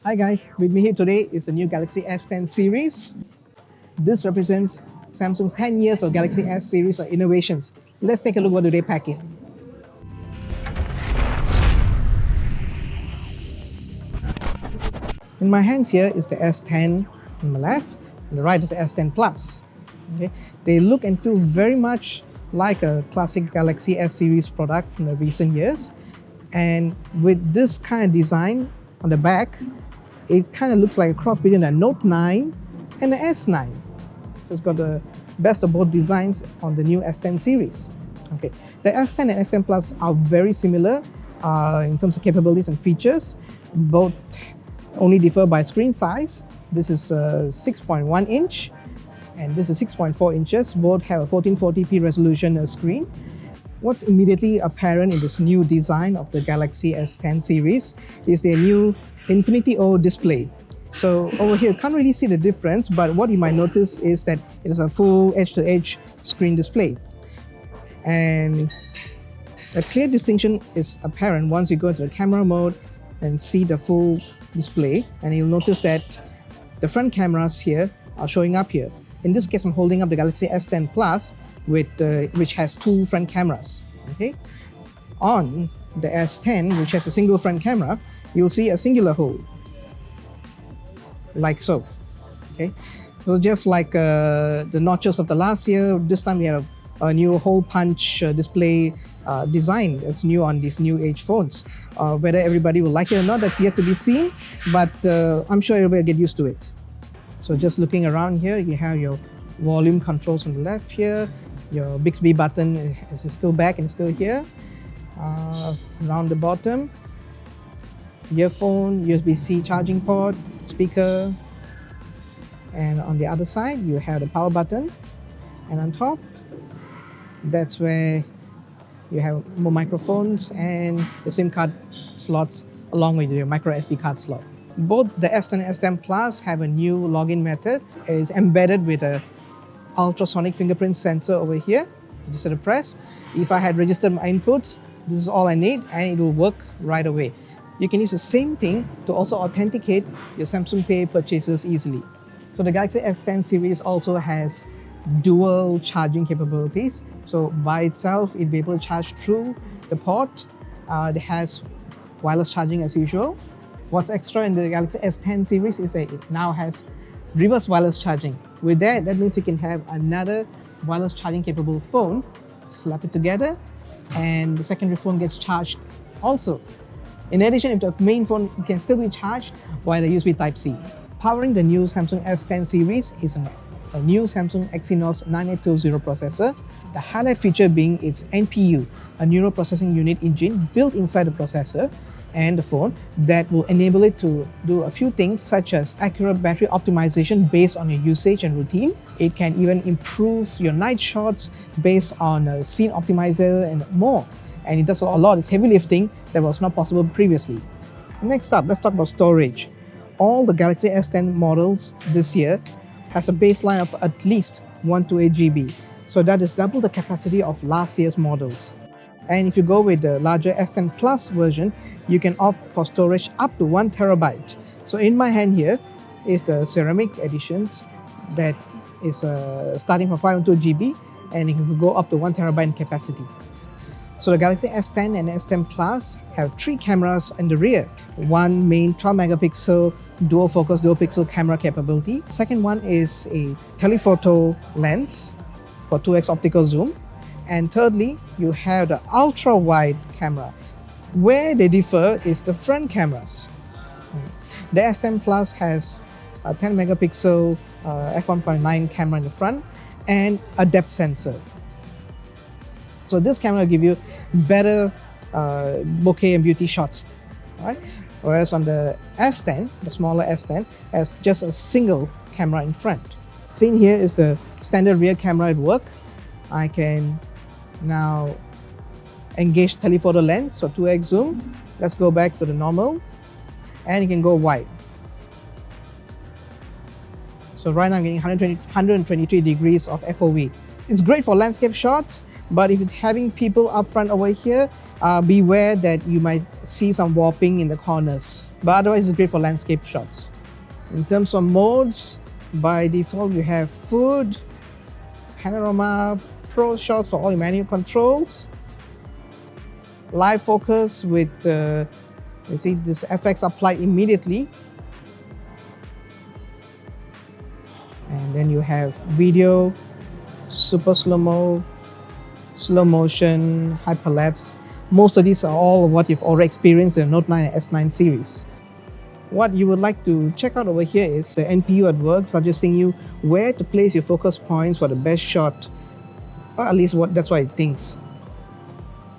Hi guys, with me here today is the new Galaxy S10 series. This represents Samsung's 10 years of Galaxy S series of innovations. Let's take a look what do they pack in. In my hands here is the S10 on my left, on the right is the S10 Plus. Okay. They look and feel very much like a classic Galaxy S series product from the recent years. And with this kind of design on the back, it kind of looks like a cross between a Note 9 and the S9. So it's got the best of both designs on the new S10 series. Okay, the S10 and S10 Plus are very similar in terms of capabilities and features. Both only differ by screen size. This is 6.1 inch and this is 6.4 inches. Both have a 1440p resolution screen. What's immediately apparent in this new design of the Galaxy S10 series is their new Infinity O display. So over here, can't really see the difference, but what you might notice is that it is a full edge-to-edge screen display. And a clear distinction is apparent once you go into the camera mode and see the full display. And you'll notice that the front cameras here are showing up here. In this case, I'm holding up the Galaxy S10 Plus, which has two front cameras. Okay, on the S10, which has a single front camera, you'll see a singular hole, like so. Okay, so just like the notches of the last year, this time we have a new hole punch display design that's new on these new age phones. Whether everybody will like it or not, that's yet to be seen, but I'm sure everybody will get used to it. So just looking around here, you have your volume controls on the left here. Your Bixby button is still back and still here. Around the bottom, earphone, USB-C charging port, speaker. And on the other side, you have the power button. And on top, that's where you have more microphones and the SIM card slots along with your micro SD card slot. Both the S10 and S10 Plus have a new login method. It's embedded with a ultrasonic fingerprint sensor over here. Just at a press. If I had registered my inputs, this is all I need and it will work right away. You can use the same thing to also authenticate your Samsung Pay purchases easily. So the Galaxy S10 series also has dual charging capabilities. So by itself, it'll be able to charge through the port. It has wireless charging as usual. What's extra in the Galaxy S10 series is that it now has reverse wireless charging. With that means you can have another wireless charging capable phone, slap it together, and the secondary phone gets charged also. In addition, if the main phone can still be charged via the USB Type-C. Powering the new Samsung S10 series is a new Samsung Exynos 9820 processor. The highlight feature being its NPU, a neural processing unit engine built inside the processor and the phone that will enable it to do a few things such as accurate battery optimization based on your usage and routine. It can even improve your night shots based on a scene optimizer and more. And it does a lot of heavy lifting that was not possible previously. Next up, let's talk about storage. All the Galaxy S10 models this year has a baseline of at least 128 GB. So that is double the capacity of last year's models. And if you go with the larger S10 Plus version, you can opt for storage up to 1 terabyte. So in my hand here is the ceramic editions that is starting from 512 GB and it can go up to 1 terabyte in capacity. So the Galaxy S10 and S10 Plus have 3 cameras in the rear. One main 12 megapixel dual focus, dual pixel camera capability. Second one is a telephoto lens for 2x optical zoom. And thirdly, you have the ultra-wide camera. Where they differ is the front cameras. The S10 Plus has a 10 megapixel f1.9 camera in the front and a depth sensor. So this camera will give you better bokeh and beauty shots, right? Whereas on the S10, the smaller S10, has just a single camera in front. Seen here is the standard rear camera at work. I can now engage telephoto lens, so 2x zoom. Let's go back to the normal, and you can go wide. So right now I'm getting 123 degrees of FOV. It's great for landscape shots, But if it's having people up front over here, beware that you might see some warping in the corners. But otherwise, it's great for landscape shots. In terms of modes, by default, you have food, panorama, pro shots for all your manual controls, live focus with you see this FX applied immediately, and then you have video, super slow-mo, slow motion, hyperlapse. Most of these are all what you've already experienced in the Note 9 and S9 series. What you would like to check out over here is the NPU at work, suggesting you where to place your focus points for the best shot, or at least that's what it thinks.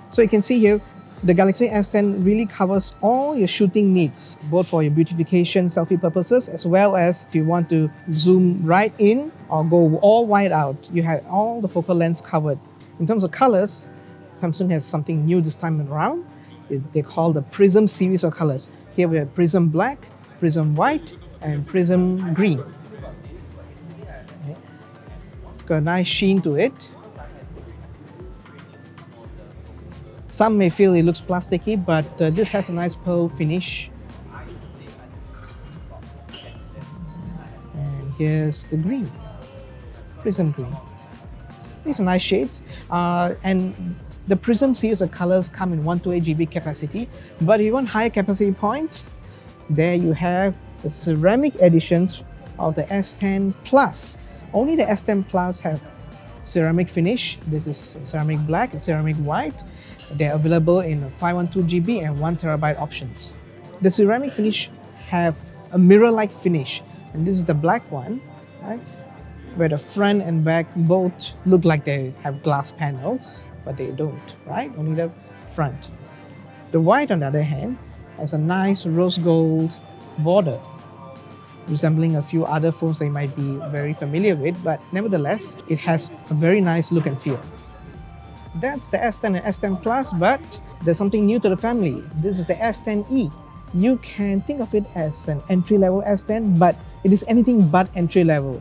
So you can see here, the Galaxy S10 really covers all your shooting needs, both for your beautification, selfie purposes, as well as if you want to zoom right in or go all wide out, you have all the focal lengths covered. In terms of colors, Samsung has something new this time around. They call the Prism series of colors. Here we have Prism Black, Prism White, and Prism Green. Okay. It's got a nice sheen to it. Some may feel it looks plasticky, but this has a nice pearl finish. And here's the green, Prism Green. These are nice shades. And the Prism series of colors come in 128 GB capacity, but if you want higher capacity points, there you have the ceramic editions of the S10 Plus. Only the S10 Plus have ceramic finish. This is ceramic black and ceramic white. They're available in 512 GB and 1 TB options. The ceramic finish have a mirror-like finish, and this is the black one, right? Where the front and back both look like they have glass panels, but they don't, right? Only the front. The white, on the other hand, has a nice rose gold border, resembling a few other phones that you might be very familiar with, but nevertheless, it has a very nice look and feel. That's the S10 and S10 Plus, but there's something new to the family. This is the S10e. You can think of it as an entry-level S10, but it is anything but entry-level.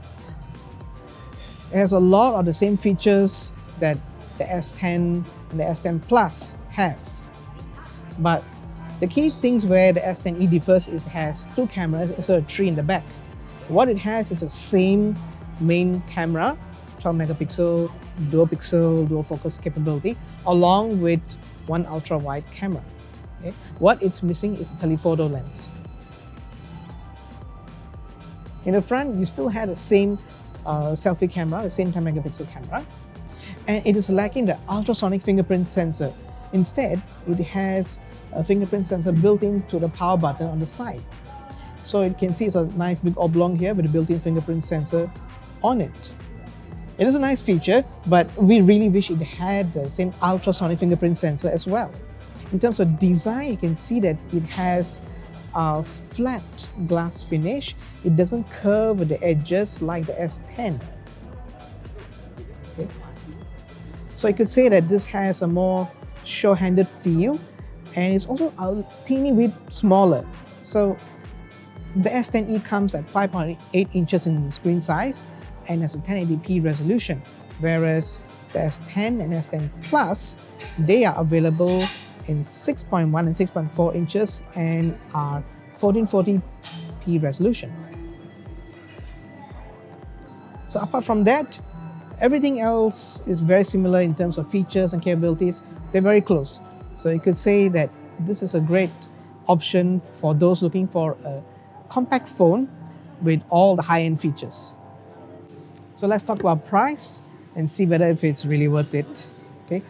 It has a lot of the same features that the S10 and the S10 Plus have. But the key things where the S10e differs is it has two cameras instead of three in the back. What it has is the same main camera, 12 megapixel, dual focus capability, along with one ultra-wide camera. Okay? What it's missing is a telephoto lens. In the front, you still have the same selfie camera, the same 10 megapixel camera, and it is lacking the ultrasonic fingerprint sensor. Instead, it has a fingerprint sensor built into the power button on the side. So you can see it's a nice big oblong here with a built-in fingerprint sensor on it. It is a nice feature, but we really wish it had the same ultrasonic fingerprint sensor as well. In terms of design, you can see that it has a flat glass finish. It doesn't curve with the edges like the S10. Okay. So you could say that this has a more show-handed feel, and it's also a teeny bit smaller. So the S10e comes at 5.8 inches in screen size and has a 1080p resolution, whereas the S10 and S10 Plus, they are available in 6.1 and 6.4 inches and are 1440p resolution. So apart from that, everything else is very similar in terms of features and capabilities. They're very close. So you could say that this is a great option for those looking for a compact phone with all the high-end features. So let's talk about price and see whether if it's really worth it. Okay.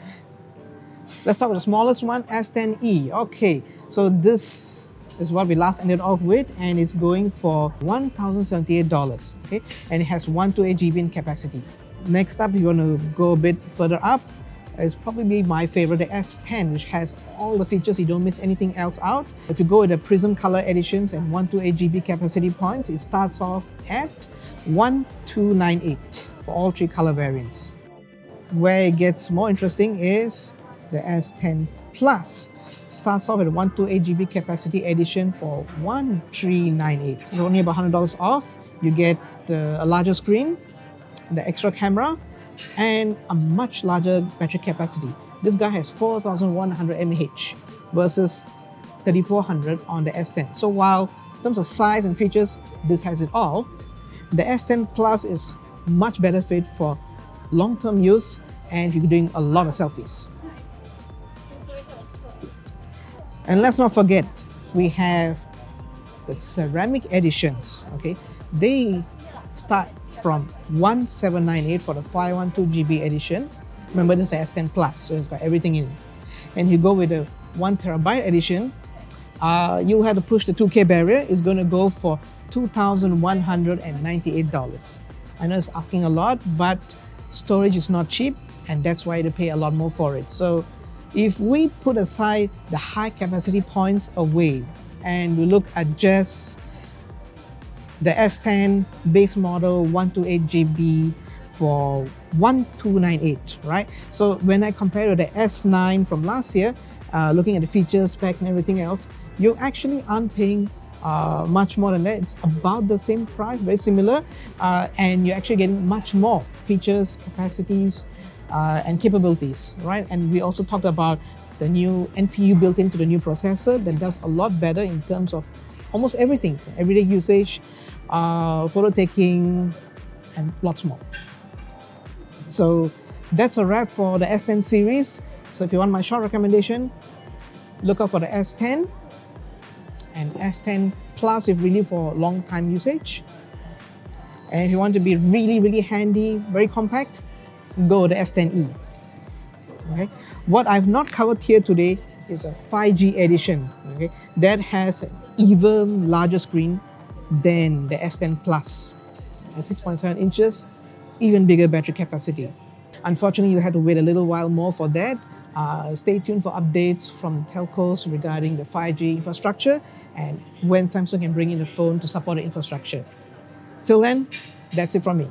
Let's talk about the smallest one, S10e. Okay, so this is what we last ended off with, and it's going for $1,078. Okay, and it has 128 GB in capacity. Next up, if you want to go a bit further up, it's probably my favorite, the S10, which has all the features. You don't miss anything else out. If you go with the Prism Color editions and 128 GB capacity points, it starts off at 1298 for all three color variants. Where it gets more interesting is the S10 Plus. Starts off at a 128 GB capacity edition for 1398. So only about $100 off. You get a larger screen, the extra camera, and a much larger battery capacity. This guy has 4100 mAh versus 3400 on the S10. So while in terms of size and features, this has it all, the S10 Plus is much better fit for long-term use and if you're doing a lot of selfies. And let's not forget, we have the ceramic editions. Okay, they start from 1798 for the 512GB edition. Remember, this is the S10 Plus, so it's got everything in. And you go with the 1TB edition, you have to push the 2K barrier. It's going to go for $2,198. I know it's asking a lot, but storage is not cheap, and that's why you pay a lot more for it. So if we put aside the high capacity points away and we look at just the S10 base model 128GB for 1298, right? So when I compare to the S9 from last year, looking at the features, specs and everything else, you actually aren't paying much more than that. It's about the same price, very similar, and you're actually getting much more features, capacities, and capabilities, right? And we also talked about the new NPU built into the new processor that does a lot better in terms of almost everything, everyday usage, photo taking, and lots more. So that's a wrap for the S10 series. So if you want my short recommendation, look out for the S10 and S10 Plus if really for long time usage. And if you want to be really, really handy, very compact, go the S10e. Okay. What I've not covered here today is the 5G edition. Okay, that has an even larger screen than the S10 Plus at 6.7 inches, even bigger battery capacity. Unfortunately, you had to wait a little while more for that. Stay tuned for updates from telcos regarding the 5G infrastructure and when Samsung can bring in the phone to support the infrastructure. Till then, that's it from me.